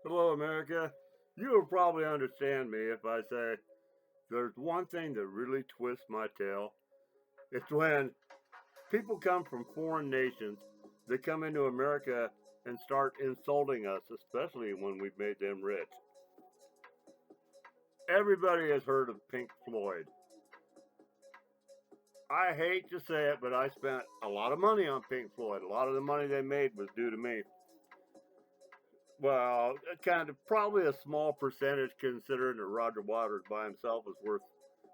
Hello, America. You will probably understand me if I say there's one thing that really twists my tail. It's when people come from foreign nations, they come into America and start insulting us, especially when we've made them rich. Everybody has heard of Pink Floyd. I hate to say it, but I spent a lot of money on Pink Floyd. A lot of the money they made was due to me. Well, kind of probably a small percentage considering that Roger Waters by himself is worth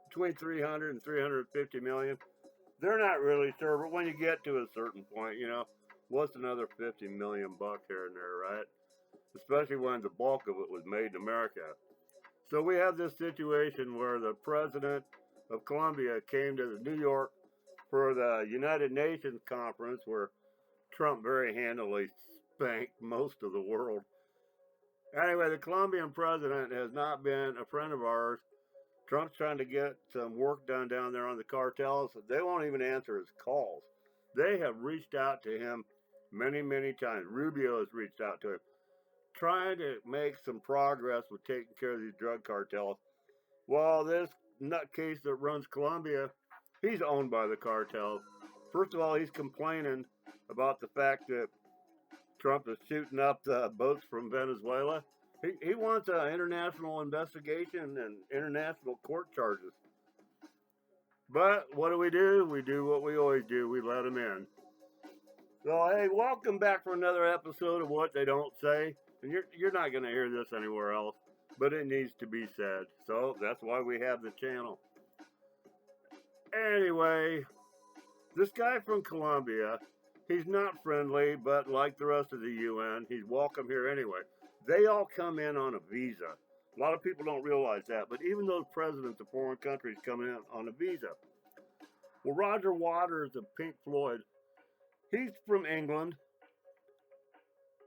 between 300 and 350 million. They're not really sure, but when you get to a certain point, what's another 50 million bucks here and there, right? Especially when the bulk of it was made in America. So we have this situation where the president of Colombia came to New York for the United Nations conference where Trump very handily spanked most of the world. Anyway, the Colombian president has not been a friend of ours. Trump's trying to get some work done down there on the cartels. They won't even answer his calls. They have reached out to him many, many times. Rubio has reached out to him, trying to make some progress with taking care of these drug cartels. Well, this nutcase that runs Colombia, he's owned by the cartels. First of all, he's complaining about the fact that Trump is shooting up the boats from Venezuela. He wants an international investigation and international court charges. But what do? We do what we always do. We let him in. So hey, welcome back for another episode of What They Don't Say. And you're not going to hear this anywhere else, but it needs to be said. So that's why we have the channel. Anyway, this guy from Colombia, he's not friendly, but like the rest of the UN, he's welcome here anyway. They all come in on a visa. A lot of people don't realize that, but even those presidents of foreign countries come in on a visa. Well, Roger Waters of Pink Floyd, he's from England.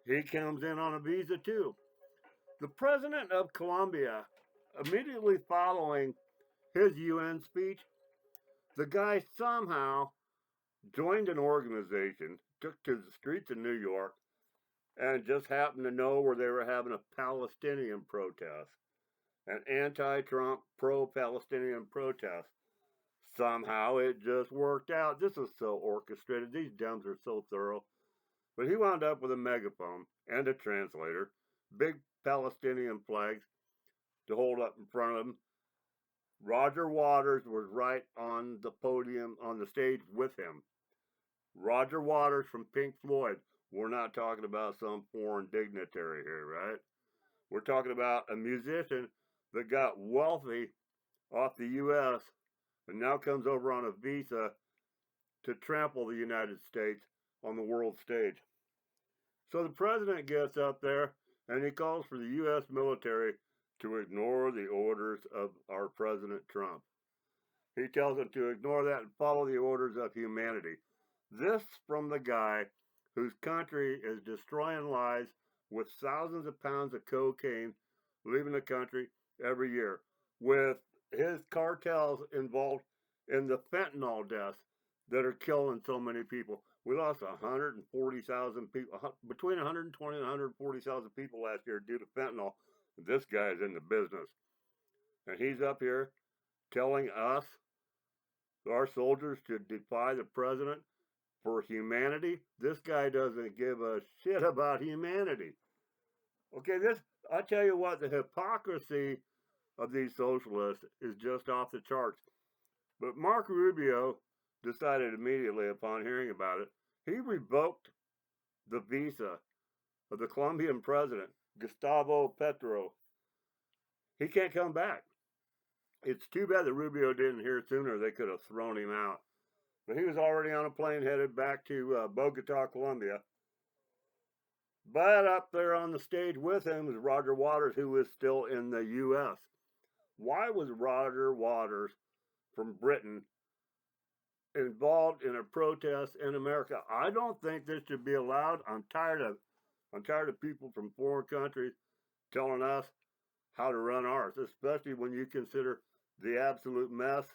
He comes in on a visa too. The president of Colombia, immediately following his UN speech, the guy somehow joined an organization, took to the streets of New York, and just happened to know where they were having a Palestinian protest, an anti Trump, pro Palestinian protest. Somehow it just worked out. This is so orchestrated. These Dems are so thorough. But he wound up with a megaphone and a translator, big Palestinian flags to hold up in front of him. Roger Waters was right on the podium, on the stage with him. Roger Waters from Pink Floyd. We're not talking about some foreign dignitary here, right? We're talking about a musician that got wealthy off the U.S. and now comes over on a visa to trample the United States on the world stage. So the president gets up there and he calls for the U.S. military to ignore the orders of our President Trump. He tells them to ignore that and follow the orders of humanity. This from the guy whose country is destroying lives with thousands of pounds of cocaine leaving the country every year, with his cartels involved in the fentanyl deaths that are killing so many people. We lost 140,000 people, between 120 and 140,000 people last year due to fentanyl. This guy is in the business. And he's up here telling us, our soldiers, to defy the president for humanity. This guy doesn't give a shit about humanity. Okay, I tell you what, the hypocrisy of these socialists is just off the charts. But Mark Rubio decided immediately upon hearing about it, he revoked the visa of the Colombian president, Gustavo Petro. He can't come back. It's too bad that Rubio didn't hear sooner. They could have thrown him out. But he was already on a plane headed back to Bogota, Colombia. But up there on the stage with him was Roger Waters, who was still in the U.S. Why was Roger Waters from Britain involved in a protest in America? I don't think this should be allowed. I'm tired of people from foreign countries telling us how to run ours, especially when you consider the absolute mess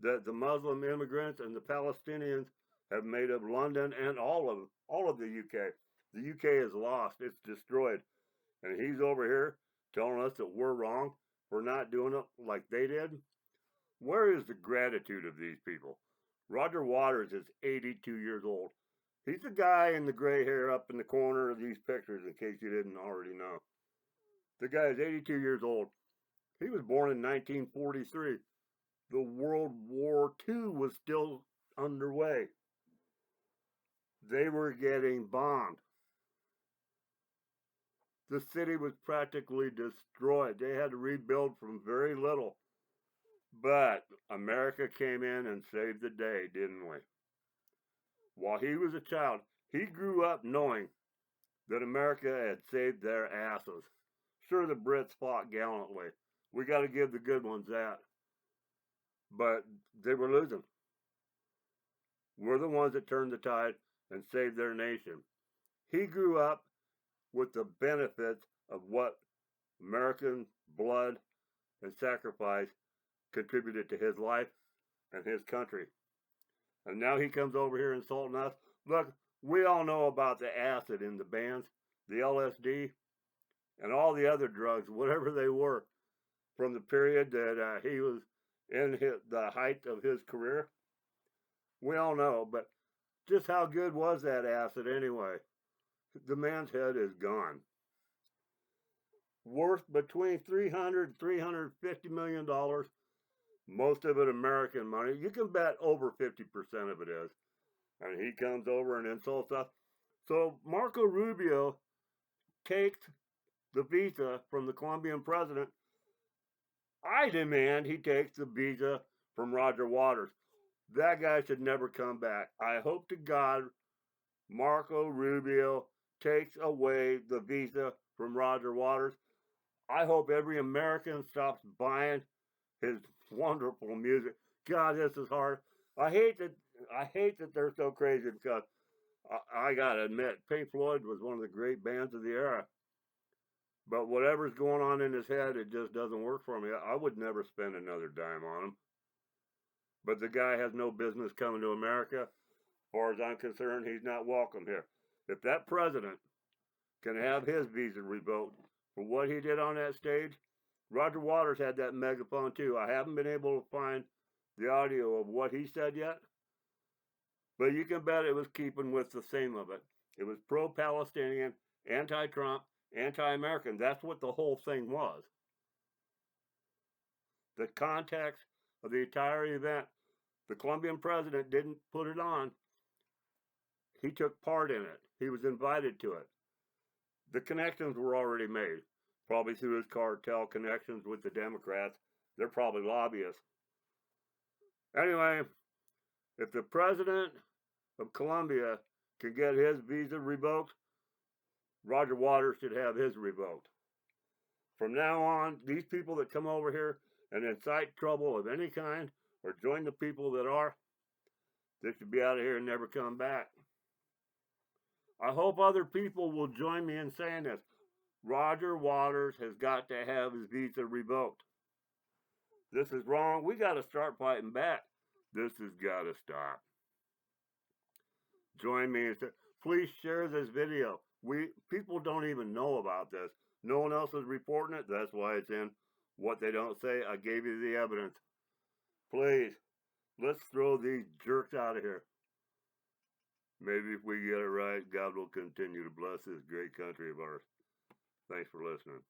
that the Muslim immigrants and the Palestinians have made of London and all of the UK. The UK is lost. It's destroyed. And he's over here telling us that we're wrong for not doing it like they did. Where is the gratitude of these people? Roger Waters is 82 years old. He's the guy in the gray hair up in the corner of these pictures, in case you didn't already know. The guy is 82 years old. He was born in 1943. The World War II was still underway. They were getting bombed. The city was practically destroyed. They had to rebuild from very little. But America came in and saved the day, didn't we? While he was a child, he grew up knowing that America had saved their asses. Sure, the Brits fought gallantly. We got to give the good ones that. But they were losing. We're the ones that turned the tide and saved their nation. He grew up with the benefits of what American blood and sacrifice contributed to his life and his country. And now he comes over here insulting us. Look, we all know about the acid in the bands, the LSD, and all the other drugs, whatever they were, from the period that he was in the height of his career. We all know, but just how good was that acid anyway? The man's head is gone. Worth between $300 and $350 million. Most of it American money. You can bet over 50% of it is. And he comes over and insults us. So Marco Rubio takes the visa from the Colombian president. I demand he takes the visa from Roger Waters. That guy should never come back. I hope to God Marco Rubio takes away the visa from Roger Waters. I hope every American stops buying his wonderful music. God, this is hard. I hate that they're so crazy because I gotta admit, Pink Floyd was one of the great bands of the era. But whatever's going on in his head, it just doesn't work for me. I would never spend another dime on him. But the guy has no business coming to America. As far as I'm concerned, he's not welcome here. If that president can have his visa revoked for what he did on that stage, Roger Waters had that megaphone too. I haven't been able to find the audio of what he said yet, but you can bet it was keeping with the same of it. It was pro-Palestinian, anti-Trump, anti-American. That's what the whole thing was. The context of the entire event. The Colombian president didn't put it on. He took part in it. He was invited to it. The connections were already made, probably through his cartel connections with the Democrats. They're probably lobbyists. Anyway, if the president of Colombia can get his visa revoked, Roger Waters should have his revoked. From now on, these people that come over here and incite trouble of any kind or join the people that are, they should be out of here and never come back. I hope other people will join me in saying this. Roger Waters has got to have his visa revoked. This is wrong. We got to start fighting back. This has got to stop. Join me and say, please share this video. People don't even know about this. No one else is reporting it. That's why it's in What They Don't Say. I gave you the evidence. Please, let's throw these jerks out of here. Maybe if we get it right, God will continue to bless this great country of ours. Thanks for listening.